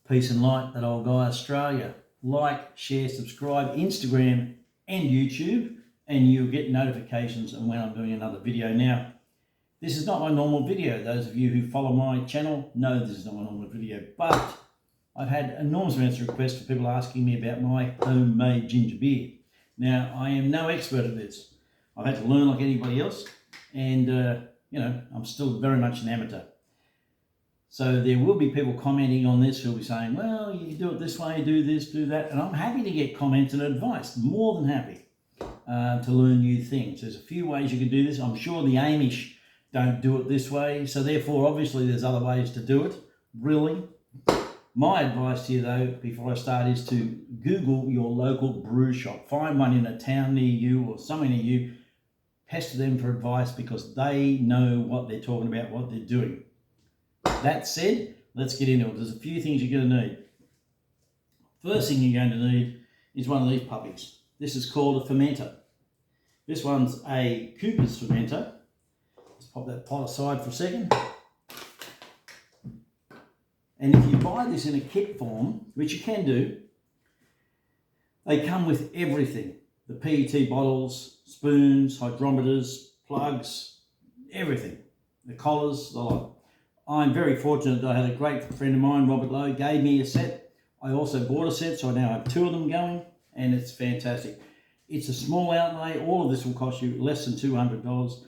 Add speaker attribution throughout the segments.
Speaker 1: Peace and light, that old guy Australia. Like, share, subscribe, Instagram and YouTube, and you'll get notifications on when I'm doing another video. Now, this is not my normal video. Those of you who follow my channel know this is not my normal video, but I've had enormous amounts of requests for people asking me about my homemade ginger beer. Now, I am no expert at this. I've had to learn like anybody else, and I'm still very much an amateur. So there will be people commenting on this who'll be saying, well, you can do it this way, do this, do that. And I'm happy to get comments and advice, more than happy to learn new things. There's a few ways you can do this. I'm sure the Amish don't do it this way. So therefore, obviously, there's other ways to do it, really. My advice to you, though, before I start, is to Google your local brew shop. Find one in a town near you or somewhere near you. Pester them for advice because they know what they're talking about, what they're doing. That said, let's get into it. There's a few things you're going to need. First thing you're going to need is one of these puppies. This is called a fermenter. This one's a Cooper's fermenter. Let's pop that pot aside for a second. And if you buy this in a kit form, which you can do, they come with everything. The PET bottles, spoons, hydrometers, plugs, everything. The collars, the lot. I'm very fortunate that I had a great friend of mine, Robert Lowe, gave me a set. I also bought a set, so I now have two of them going, and it's fantastic. It's a small outlay. All of this will cost you less than $200.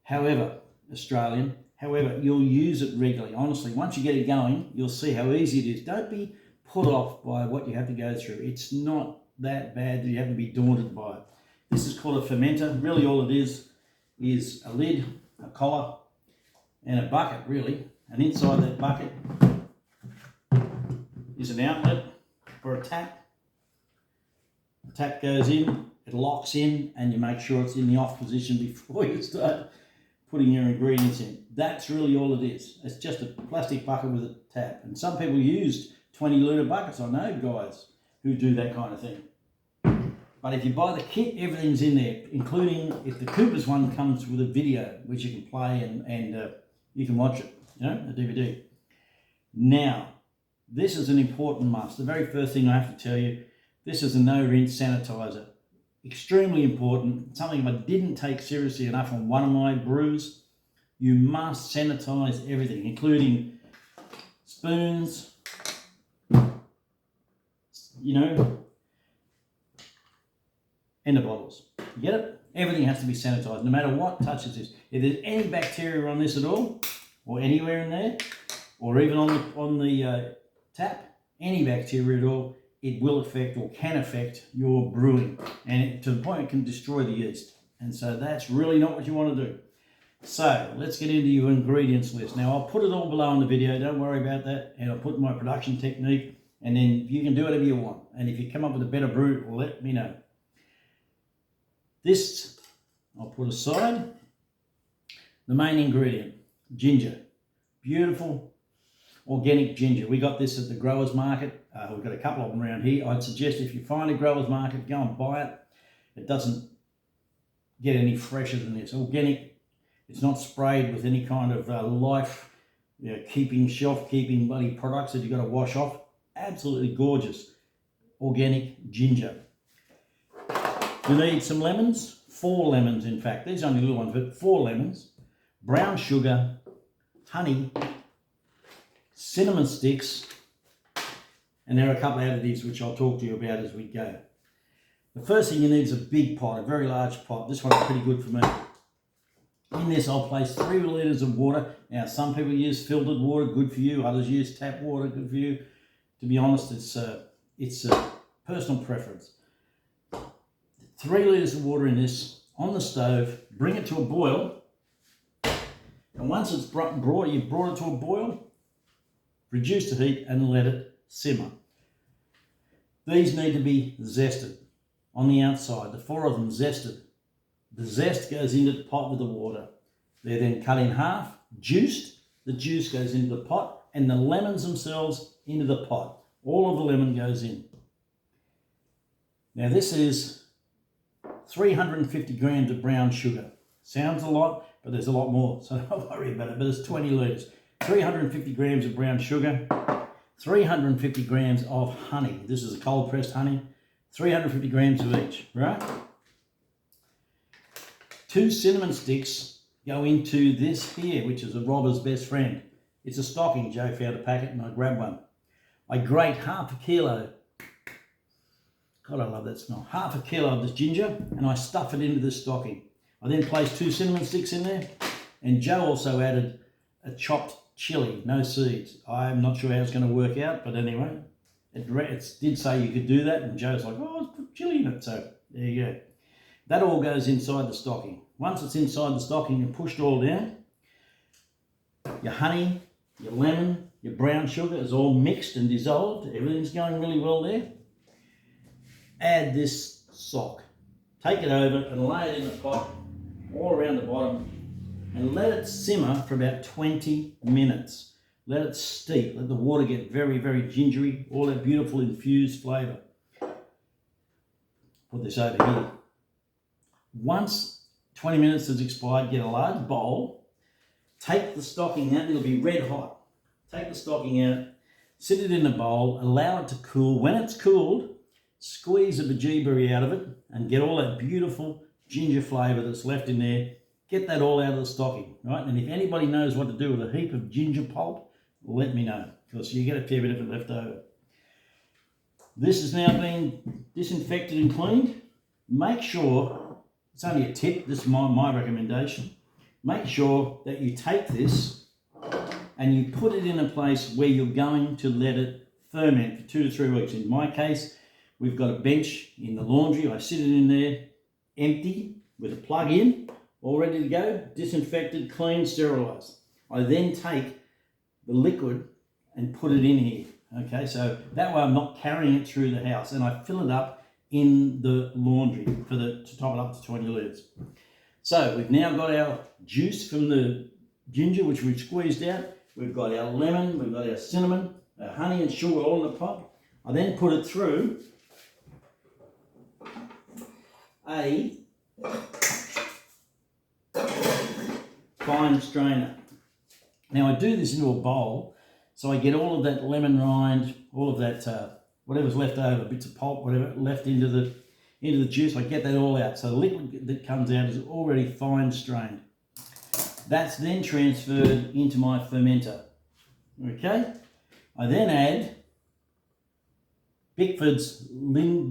Speaker 1: However, Australian, you'll use it regularly. Honestly, once you get it going, you'll see how easy it is. Don't be put off by what you have to go through. It's not that bad that you have to be daunted by it. This is called a fermenter. Really all it is a lid, a collar, and a bucket, really. And inside that bucket is an outlet for a tap. The tap goes in, it locks in, and you make sure it's in the off position before you start putting your ingredients in. That's really all it is. It's just a plastic bucket with a tap. And some people use 20-litre buckets. I know guys who do that kind of thing. But if you buy the kit, everything's in there, including if the Cooper's one comes with a video, which you can play and you can watch it, a DVD. Now, this is an important must. The very first thing I have to tell you, this is a no-rinse sanitizer. Extremely important, something I didn't take seriously enough on one of my brews. You must sanitize everything, including spoons, and the bottles. You get it? Everything has to be sanitized, no matter what touches this. If there's any bacteria on this at all, or anywhere in there, or even on the tap, any bacteria at all, it will affect or can affect your brewing, and to the point it can destroy the yeast. And so that's really not what you want to do. So let's get into your ingredients list. Now I'll put it all below in the video, don't worry about that, and I'll put my production technique, and then you can do whatever you want. And if you come up with a better brew, let me know. This I'll put aside. The main ingredient, ginger. Beautiful organic ginger. We got this at the growers market. We've got a couple of them around here. I'd suggest if you find a growers market, go and buy it. It doesn't get any fresher than this. Organic. It's not sprayed with any kind of shelf-keeping bloody products that you've got to wash off. Absolutely gorgeous. Organic ginger. You need some lemons. 4 lemons, in fact. These are only little ones, but 4 lemons. Brown sugar. Honey. Cinnamon sticks. And there are a couple of additives which I'll talk to you about as we go. The first thing you need is a big pot, a very large pot. This one's pretty good for me. In this, I'll place 3 litres of water. Now, some people use filtered water, good for you. Others use tap water, good for you. To be honest, it's a personal preference. 3 litres of water in this, on the stove. Bring it to a boil. And once it's you've brought it to a boil, reduce the heat and let it simmer. These need to be zested on the outside. The 4 of them zested. The zest goes into the pot with the water. They're then cut in half, juiced. The juice goes into the pot, and the lemons themselves into the pot. All of the lemon goes in. Now this is 350 grams of brown sugar. Sounds a lot, but there's a lot more, so don't worry about it. But it's 20 litres. 350 grams of brown sugar. 350 grams of honey. This is a cold pressed honey, 350 grams of each, right? 2 cinnamon sticks go into this here, which is a robber's best friend. It's a stocking. Joe found a packet and I grabbed one. I grate half a kilo. God, I love that smell. Half a kilo of this ginger, and I stuff it into this stocking. I then place 2 cinnamon sticks in there, and Joe also added a chopped chili, no seeds. I'm not sure how it's going to work out, but anyway, it did say you could do that, and Joe's like, oh, let's put chili in it. So there you go. That all goes inside the stocking. Once it's inside the stocking and pushed all down, your honey, your lemon, your brown sugar is all mixed and dissolved. Everything's going really well there. Add this sock. Take it over and lay it in the pot all around the bottom and let it simmer for about 20 minutes. Let it steep. Let the water get very, very gingery, all that beautiful infused flavour. Put this over here. Once 20 minutes has expired, get a large bowl, take the stocking out, it'll be red hot. Take the stocking out, sit it in a bowl, allow it to cool. When it's cooled, squeeze a bejeeberry out of it and get all that beautiful ginger flavour that's left in there. Get that all out of the stocking, right? And if anybody knows what to do with a heap of ginger pulp, let me know, because you get a fair bit of it left over. This is now being disinfected and cleaned. Make sure, it's only a tip, this is my recommendation. Make sure that you take this and you put it in a place where you're going to let it ferment for 2 to 3 weeks. In my case, we've got a bench in the laundry. I sit it in there empty with a plug in, all ready to go, disinfected, cleaned, sterilised. I then take the liquid and put it in here. Okay, so that way I'm not carrying it through the house, and I fill it up in the laundry to top it up to 20 litres. So we've now got our juice from the ginger, which we've squeezed out. We've got our lemon, we've got our cinnamon, our honey and sugar all in the pot. I then put it through a fine strainer. Now I do this into a bowl, so I get all of that lemon rind, all of that whatever's left over, bits of pulp, whatever left into the juice. I get that all out. So the liquid that comes out is already fine strained. That's then transferred into my fermenter. Okay. I then add Bickford's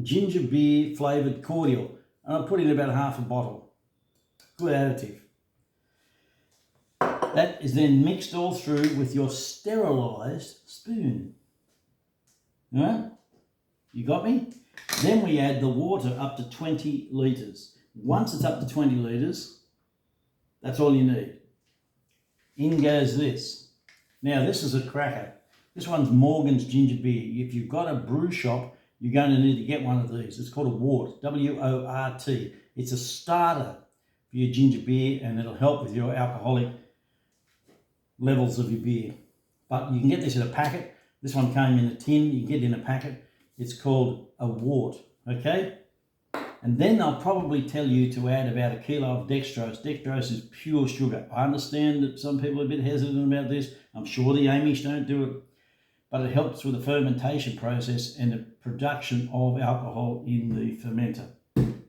Speaker 1: ginger beer flavoured cordial, and I put in about half a bottle. Good additive. That is then mixed all through with your sterilised spoon. All right? You got me? Then we add the water up to 20 litres. Once it's up to 20 litres, that's all you need. In goes this. Now this is a cracker. This one's Morgan's Ginger Beer. If you've got a brew shop, you're going to need to get one of these. It's called a wort, W-O-R-T. It's a starter for your ginger beer, and it'll help with your alcoholic levels of your beer. But you can get this in a packet. This one came in a tin. You can get it in a packet. It's called a wort, okay? And then they'll probably tell you to add about a kilo of dextrose. Dextrose is pure sugar. I understand that some people are a bit hesitant about this. I'm sure the Amish don't do it. But it helps with the fermentation process and the production of alcohol in the fermenter.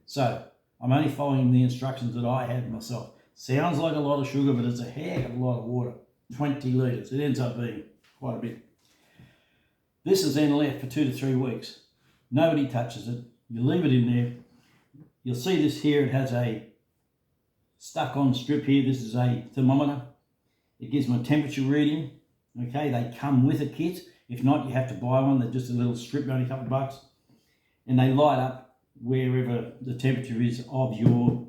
Speaker 1: So I'm only following the instructions that I had myself. Sounds like a lot of sugar, but it's a heck of a lot of water. 20 litres. It ends up being quite a bit. This is then left for 2 to 3 weeks. Nobody touches it. You leave it in there. You'll see this here. It has a stuck-on strip here. This is a thermometer. It gives them a temperature reading. Okay, they come with a kit. If not, you have to buy one. They're just a little strip, only a couple of bucks. And they light up wherever the temperature is of your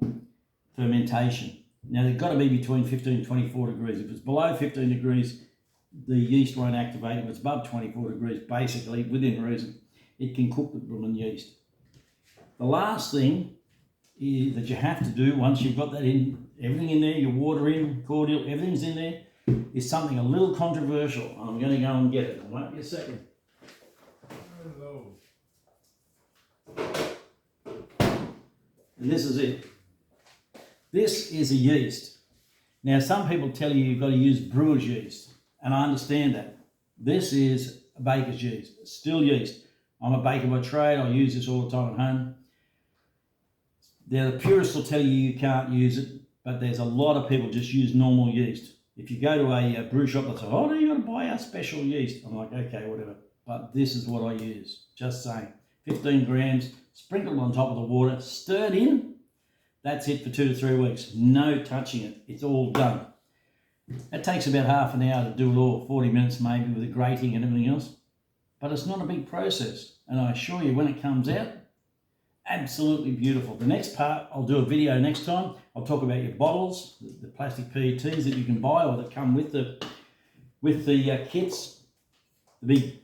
Speaker 1: fermentation. Now, they've got to be between 15 and 24 degrees. If it's below 15 degrees, the yeast won't activate. If it's above 24 degrees, basically, within reason, it can cook the blooming yeast. The last thing that you have to do once you've got that in, everything in there, your water in, cordial, everything's in there, is something a little controversial. I'm going to go and get it. I won't be a second.
Speaker 2: Hello.
Speaker 1: And this is it. This is a yeast. Now, some people tell you you've got to use brewer's yeast, and I understand that. This is a baker's yeast, still yeast. I'm a baker by trade. I use this all the time at home. Now, the purists will tell you can't use it, but there's a lot of people just use normal yeast. If you go to a brew shop, they'll say, oh, no, you got to buy our special yeast. I'm like, okay, whatever. But this is what I use. Just saying. 15 grams, sprinkled on top of the water, stirred in. That's it for 2 to 3 weeks. No touching it. It's all done. It takes about half an hour to do it all, 40 minutes maybe with the grating and everything else. But it's not a big process. And I assure you, when it comes out, absolutely beautiful. The next part, I'll do a video next time. I'll talk about your bottles, the plastic PETs that you can buy or that come with the kits, the big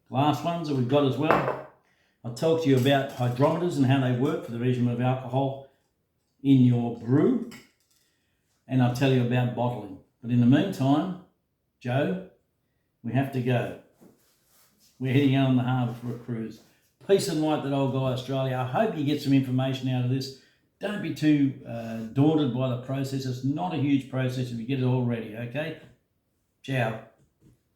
Speaker 1: glass ones that we've got as well. I'll talk to you about hydrometers and how they work for the measurement of alcohol in your brew. And I'll tell you about bottling. But in the meantime, Joe, we have to go. We're heading out on the harbour for a cruise. Peace and light, that old guy Australia. I hope you get some information out of this. Don't be too daunted by the process. It's not a huge process if you get it all ready, okay? Ciao.